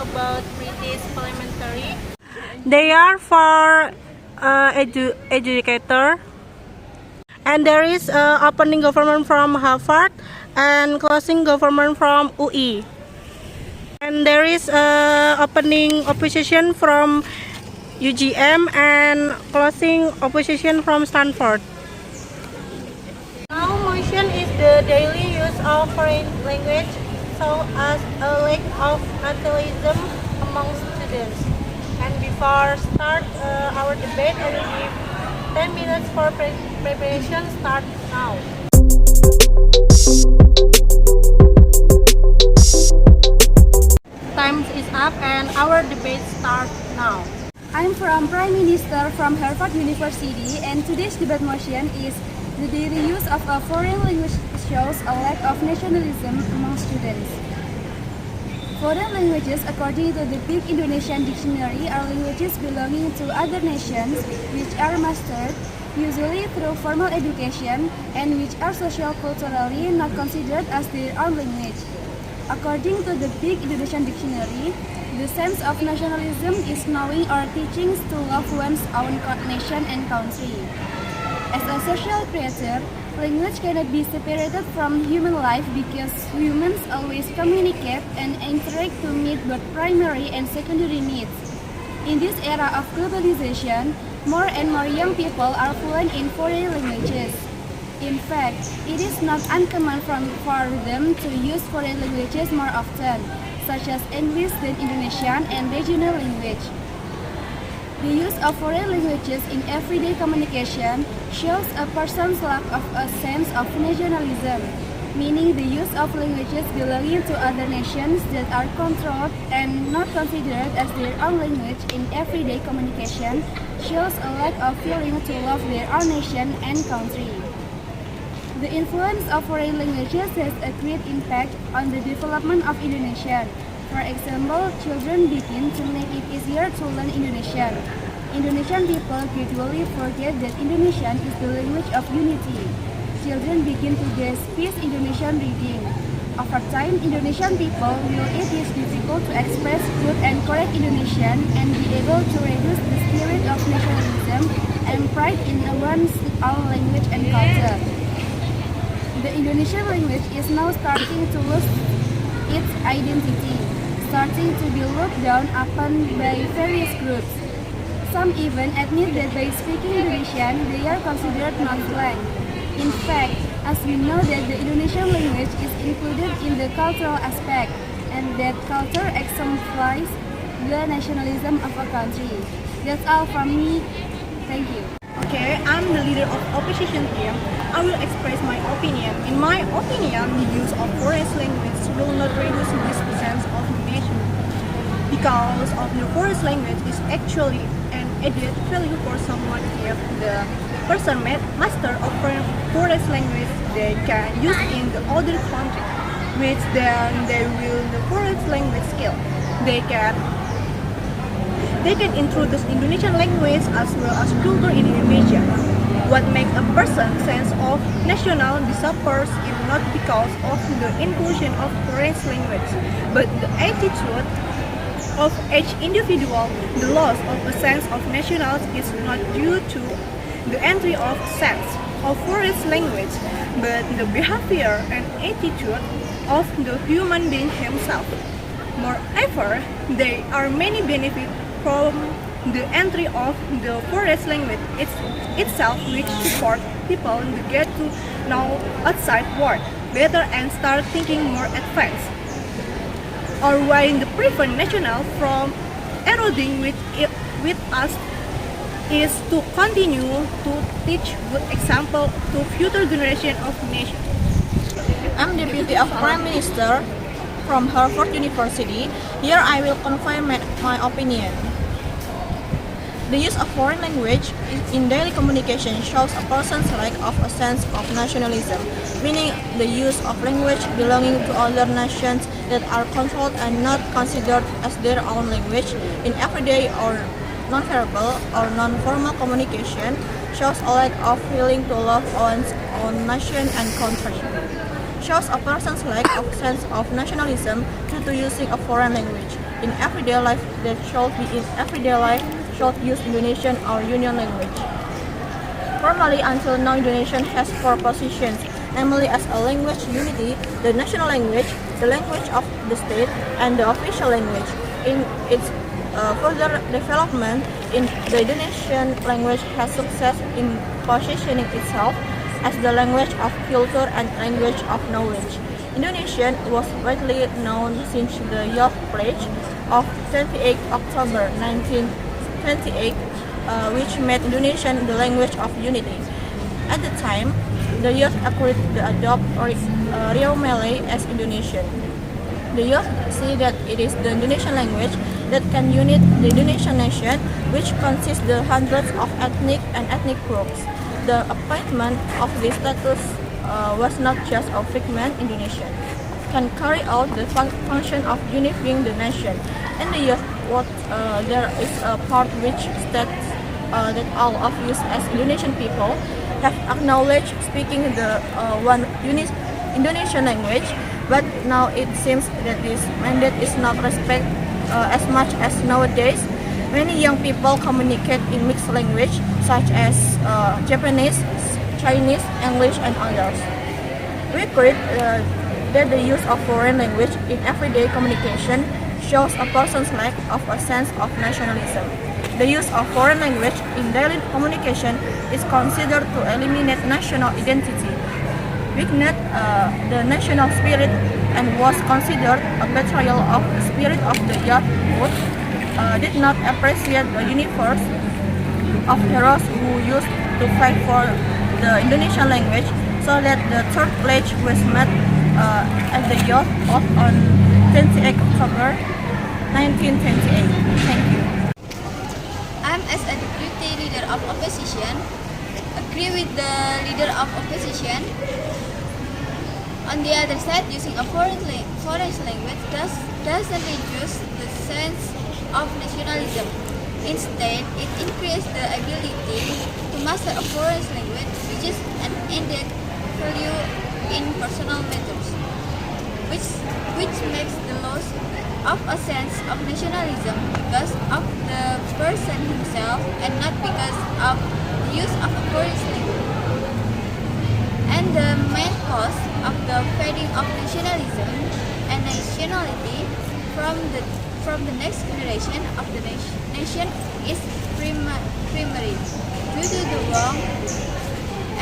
about British Parliamentary? They are for educator. And there is opening government from Harvard and closing government from UI. And there is opening opposition from UGM and closing opposition from Stanford. Now motion is the daily use of foreign language, so as a lack of nationalism among students. And before start our debate, I will give 10 minutes for preparation. Start now. Time is up and our debate starts now. I'm from Prime Minister from Harvard University, and today's debate motion is the daily use of a foreign language shows a lack of nationalism among students. Foreign languages, according to the Big Indonesian Dictionary, are languages belonging to other nations which are mastered usually through formal education and which are socio-culturally not considered as their own language. According to the Big Indonesian Dictionary, the sense of nationalism is knowing or teaching to love one's own nation and country. As a social creature, language cannot be separated from human life because humans always communicate and interact to meet both primary and secondary needs. In this era of globalization, more and more young people are fluent in foreign languages. In fact, it is not uncommon for them to use foreign languages more often, such as English than Indonesian and regional language. The use of foreign languages in everyday communication shows a person's lack of a sense of nationalism, meaning the use of languages belonging to other nations that are controlled and not considered as their own language in everyday communication shows a lack of feeling to love their own nation and country. The influence of foreign languages has a great impact on the development of Indonesian. For example, children begin to make it easier to learn Indonesian. Indonesian people gradually forget that Indonesian is the language of unity. Children begin to grasp Indonesian reading. Over time, Indonesian people will it is difficult to express good and correct Indonesian and be able to reduce the spirit of nationalism and pride in one's own language and culture. The Indonesian language is now starting to lose its identity, starting to be looked down upon by various groups. Some even admit that by speaking Indonesian, they are considered non-slang. In fact, as we know that the Indonesian language is included in the cultural aspect, and that culture exemplifies the nationalism of a country. That's all from me. Thank you. Okay, I'm the leader of opposition team. I will express my opinion. In my opinion, the use of foreign language will not reduce this sense of nation, because of the foreign language is actually an added value for someone. If the person master of foreign language, they can use in the other country, which then they will the foreign language skill. They can introduce Indonesian language as well as culture in Indonesia. What makes a person's sense of national disappears is not because of the inclusion of foreign language, but the attitude of each individual. The loss of a sense of nationality is not due to the entry of sense of foreign language, but the behavior and attitude of the human being himself. Moreover, there are many benefits from the entry of the foreign language itself, which support people to get to know outside world better and start thinking more advanced. Or while the prevent national from eroding with us is to continue to teach good example to future generation of nations. I'm Deputy of Prime Minister from Harvard University. Here I will confirm my opinion. The use of foreign language in daily communication shows a person's lack of a sense of nationalism, meaning the use of language belonging to other nations that are controlled and not considered as their own language in everyday or non-verbal or non-formal communication shows a lack of feeling to love one's own nation and country. shows a person's lack of sense of nationalism due to using a foreign language. In everyday life, should use Indonesian or Union language. Formally, until now, Indonesian has four positions, namely as a language unity, the national language, the language of the state, and the official language. In its further development, the Indonesian language has success in positioning itself as the language of culture and language of knowledge. Indonesian was widely known since the Youth Pledge of 28 October 1928, which made Indonesian the language of unity. At the time, the youth agreed to adopt Rio Malay as Indonesian. The youth see that it is the Indonesian language that can unite the Indonesian nation, which consists the hundreds of ethnic groups. The appointment of this status was not just a figment Indonesian, can carry out the function of unifying the nation. In the youth, there is a part which states that all of us as Indonesian people have acknowledged speaking the one Indonesian language, but now it seems that this mandate is not respected as much as nowadays. Many young people communicate in mixed language such as Japanese, Chinese, English, and others. We agree that the use of foreign language in everyday communication shows a person's lack of a sense of nationalism. The use of foreign language in daily communication is considered to eliminate national identity, weaken the national spirit, and was considered a betrayal of the spirit of the youth, did not appreciate the universe of heroes who used to fight for the Indonesian language, so that the third pledge was made at the youth of on 28 October 1928. Thank you. As a deputy leader of opposition, agree with the leader of opposition. On the other side, using a foreign language doesn't reduce the sense of nationalism. Instead, it increases the ability to master a foreign language, which is an added value in personal matters, which makes the loss of a sense of nationalism because of the person himself and not because of the use of a foreign language. And the main cause of the fading of nationalism and nationality from the next generation of the nation is primary due to the wrong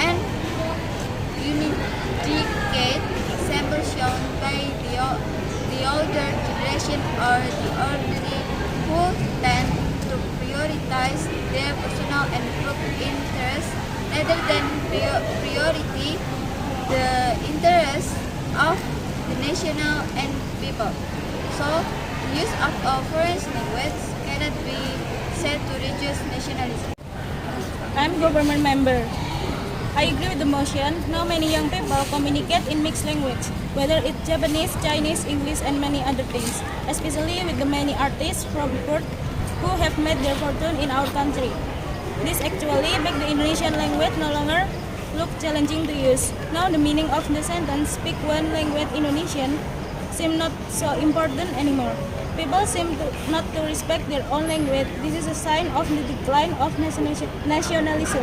and indicate example shown by the older generation or the elderly who tend to prioritize their personal and group interests rather than priority the interests of the national and people. So, the use of a foreign language cannot be said to reduce nationalism. I'm government member. I agree with the motion. Now many young people communicate in mixed language, whether it's Japanese, Chinese, English, and many other things, especially with the many artists from abroad who have made their fortune in our country. This actually makes the Indonesian language no longer look challenging to use. Now the meaning of the sentence "speak one language Indonesian" seem not so important anymore. People seem not to respect their own language. This is a sign of the decline of nationalism.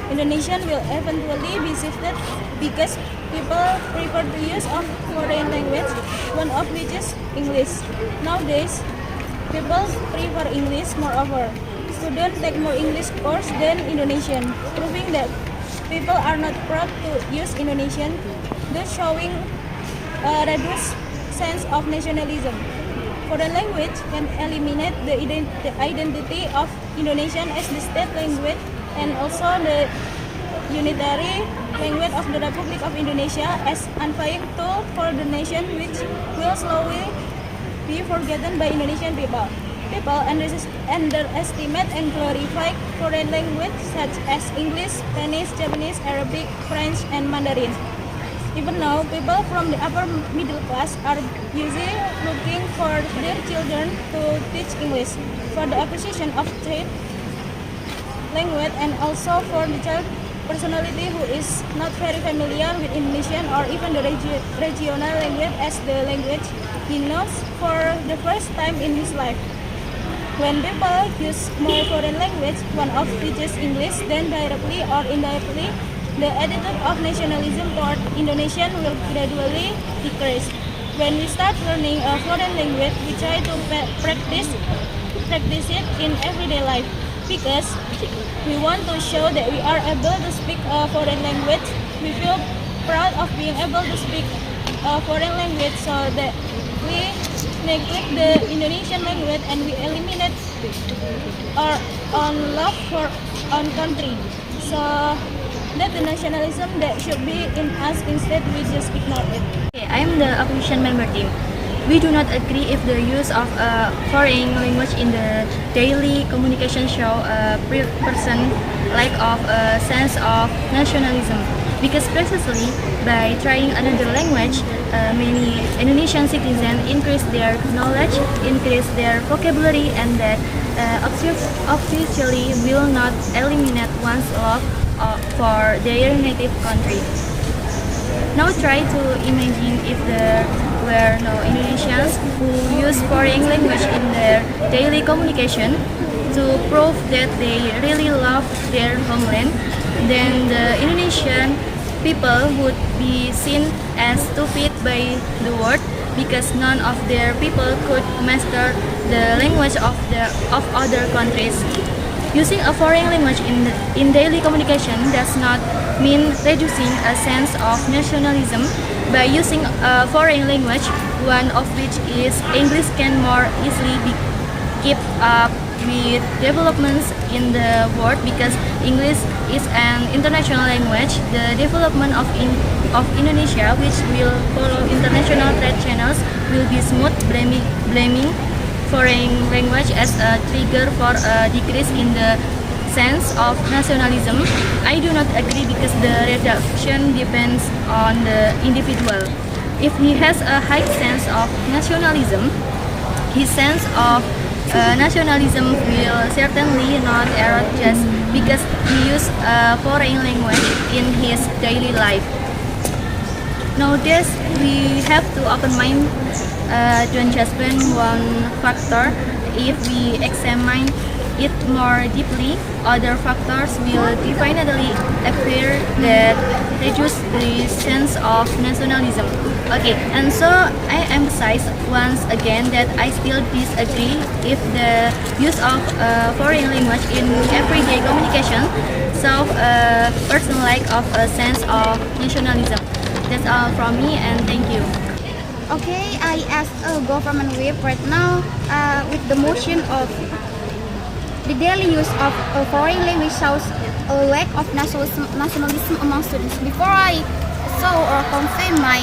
Indonesian will eventually be shifted because people prefer the use of foreign language, one of which is English. Nowadays, people prefer English moreover. Students take more English course than Indonesian, proving that people are not proud to use Indonesian, thus showing a reduced sense of nationalism. Foreign language can eliminate the identity of Indonesian as the state language and also the unitary language of the Republic of Indonesia as unifying tool for the nation, which will slowly be forgotten by Indonesian people. People underestimate and glorify foreign language such as English, Spanish, Japanese, Arabic, French, and Mandarin. Even now, people from the upper middle class are usually looking for their children to teach English for the acquisition of trade language and also for the child personality who is not very familiar with Indonesian or even the regional language as the language he knows for the first time in his life. When people use more foreign language, one of teaches English, then directly or indirectly, the attitude of nationalism toward Indonesian will gradually decrease. When we start learning a foreign language, we try to practice it in everyday life because we want to show that we are able to speak a foreign language. We feel proud of being able to speak a foreign language so that we neglect the Indonesian language and we eliminate our own love for our country. So that's the nationalism that should be in us, instead we just ignore it. Okay, I'm the opposition member team. We do not agree if the use of a foreign language in the daily communication show a person lack of a sense of nationalism. Because precisely by trying another language, many Indonesian citizens increase their knowledge, increase their vocabulary, and that officially will not eliminate one's love for their native country. Now try to imagine if there were no Indonesians who use foreign language in their daily communication to prove that they really love their homeland, then the Indonesian people would be seen as stupid by the world because none of their people could master the language of other countries. Using a foreign language in daily communication does not mean reducing a sense of nationalism. By using a foreign language, one of which is English, can more easily keep up with developments in the world because English is an international language. The development of Indonesia, which will follow international trade channels, will be smooth. Blaming foreign language as a trigger for a decrease in the sense of nationalism, I do not agree because the reduction depends on the individual. If he has a high sense of nationalism, his sense of nationalism will certainly not erode just because he uses a foreign language in his daily life. Nowadays, we have to open mind, don't just blame one factor. If we examine it more deeply, other factors will definitely appear that reduce the sense of nationalism. Okay, and so I emphasize once again that I still disagree if the use of foreign language in everyday communication solve a personal lack of a sense of nationalism. That's all from me, and thank you. Okay, I as a government whip right now with the motion of the daily use of a foreign language shows a lack of nationalism among students. Before I show or confirm my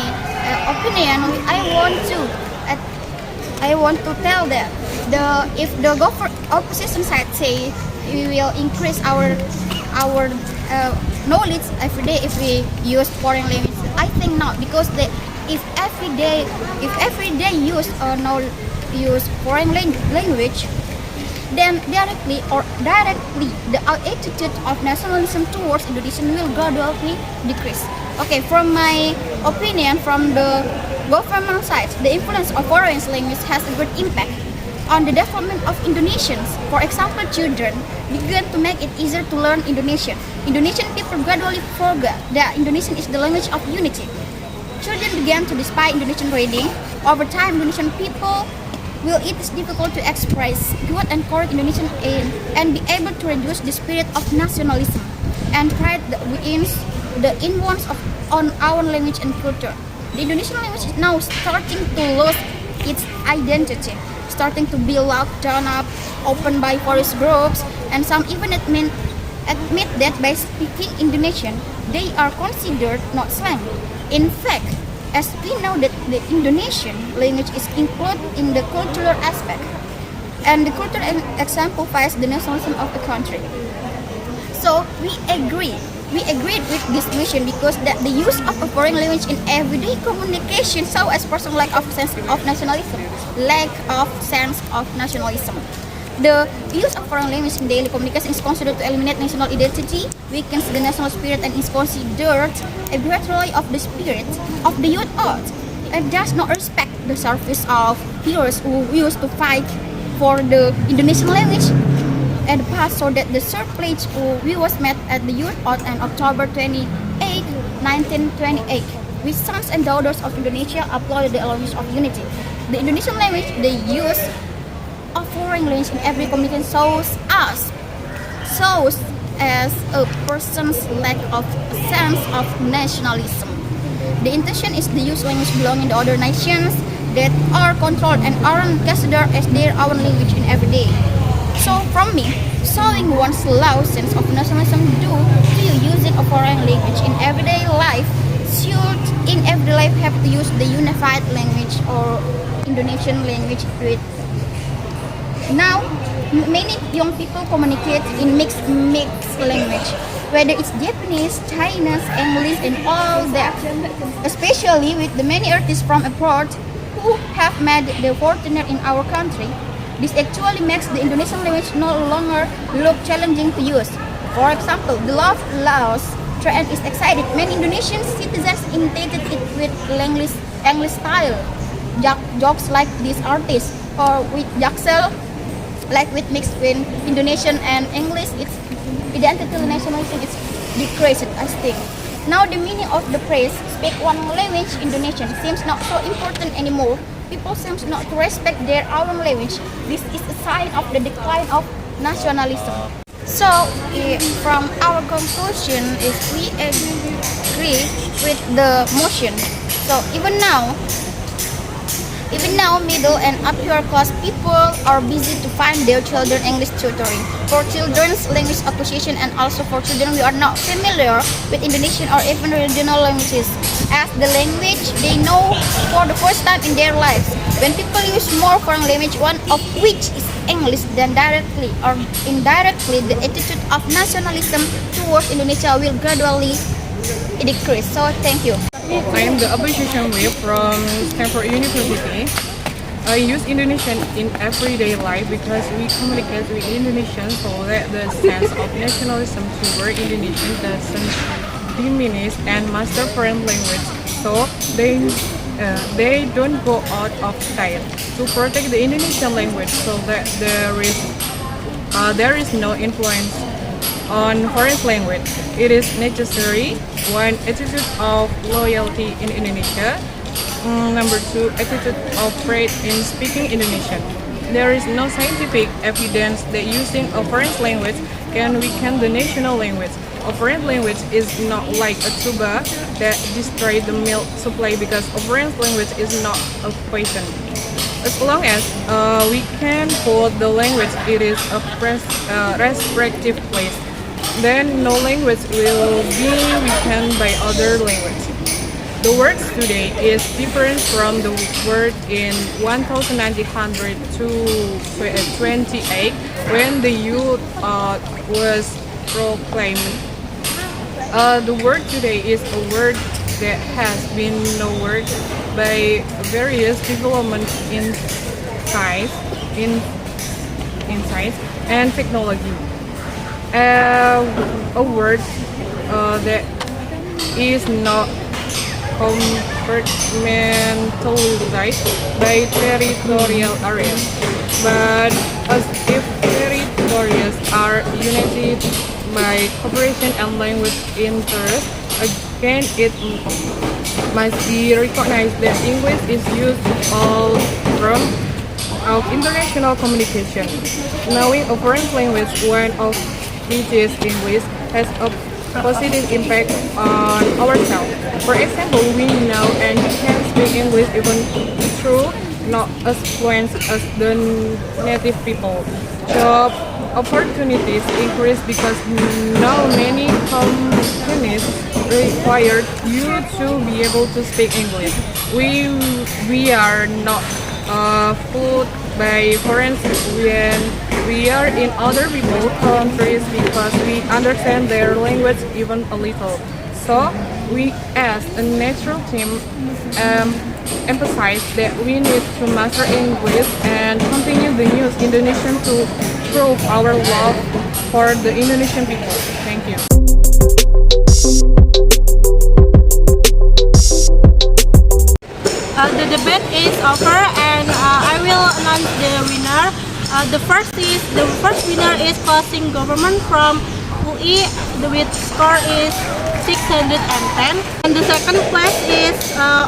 opinion, I want to tell that if the opposition side say we will increase our knowledge every day if we use foreign language, I think not, because if every day use foreign language, then directly the attitude of nationalism towards Indonesian will gradually decrease. Okay, from my opinion, from the government side, the influence of foreign language has a great impact on the development of Indonesians. For example, children began to make it easier to learn Indonesian. Indonesian people gradually forgot that Indonesian is the language of unity. Children began to despise Indonesian reading. Over time, Indonesian people will it is difficult to express good and correct Indonesian and be able to reduce the spirit of nationalism and pride that wins the influence on our language and culture. The Indonesian language is now starting to lose its identity, starting to be locked down up, open by forest groups, and some even admit that by speaking Indonesian, they are considered not slang. In fact, as we know that the Indonesian language is included in the cultural aspect, and the culture exemplifies the nationalism of the country. So we agreed with this mission because that the use of a foreign language in everyday communication shows as person lack of sense of nationalism, The use of foreign language in daily communication is considered to eliminate national identity, weakens the national spirit, and is considered a betrayal of the spirit of the youth out, and does not respect the service of heroes who used to fight for the Indonesian language at the past, so that the third pledge we was met at the youth out on October 28, 1928. We sons and daughters of Indonesia applauded the language of unity. The Indonesian language, the use of foreign language in every communication shows as a person's lack of sense of nationalism. The intention is the use language belonging to other nations that are controlled and aren't considered as their own language in every day. So from me, showing one's low sense of nationalism due to using a foreign language in everyday life should in everyday life have to use the unified language or Indonesian language with. Now, many young people communicate in mixed language, whether it's Japanese, Chinese, English, and all that. Especially with the many artists from abroad who have made the fortune in our country, this actually makes the Indonesian language no longer look challenging to use. For example, the love laws trend is excited. Many Indonesian citizens imitated it with English style. Jokes like these artists, or with Jaksel, like with mixed between Indonesian and English, its identity nationalism is decreased, I think. Now the meaning of the phrase "speak one language Indonesian" seems not so important anymore. People seem not to respect their own language. This is a sign of the decline of nationalism. So, from our conclusion is we agree with the motion. So even now, middle and upper class people are busy to find their children English tutoring for children's language acquisition, and also for children who are not familiar with Indonesian or even regional languages as the language they know for the first time in their lives. When people use more foreign language, one of which is English, then directly or indirectly the attitude of nationalism towards Indonesia will gradually decrease. So thank you. I am the opposition whip from Stanford University. I use Indonesian in everyday life because we communicate with Indonesians, so that the sense of nationalism toward Indonesian doesn't diminish and master foreign language. So they don't go out of style to protect the Indonesian language, so that there is no influence on foreign language. It is necessary. One, attitude of loyalty in Indonesia. Number two, attitude of pride in speaking Indonesian. There is no scientific evidence that using a foreign language can weaken the national language. A foreign language is not like a tuba that destroys the milk supply, because a foreign language is not a poison. As long as we can hold the language, it is a respective place, then no language will be weakened by other language. The words today is different from the word in 1928 when the youth was proclaimed. The word today is a word that has been known by various developments in science and technology. A word that is not compartmentalized by territorial areas, but as if territories are united by cooperation and language interest. Again, it must be recognized that English is used all from of international communication. Knowing a foreign language, one of which is English, has a positive impact on ourselves. For example, we know and can speak English even though not as fluent as the native people. Job opportunities increase because now many companies require you to be able to speak English. We are not fooled by foreign when we are in other people's countries because we understand their language even a little. So we as a natural team emphasize that we need to master English and continue the use Indonesian to prove our love for the Indonesian people. Thank you. The debate is over, and I will announce the winner. The first winner is closing government from UI, with score is 610, and the second place is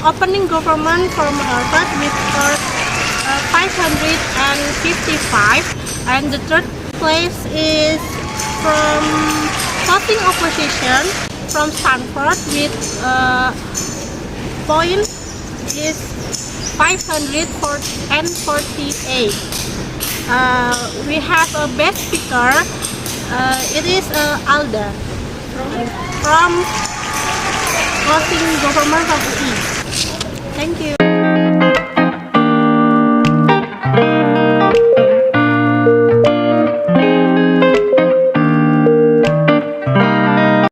opening government from Harvard with score 555, and the third place is from closing opposition from Stanford with point is 548. We have a best speaker. It is Alda from closing government of UI. Thank you.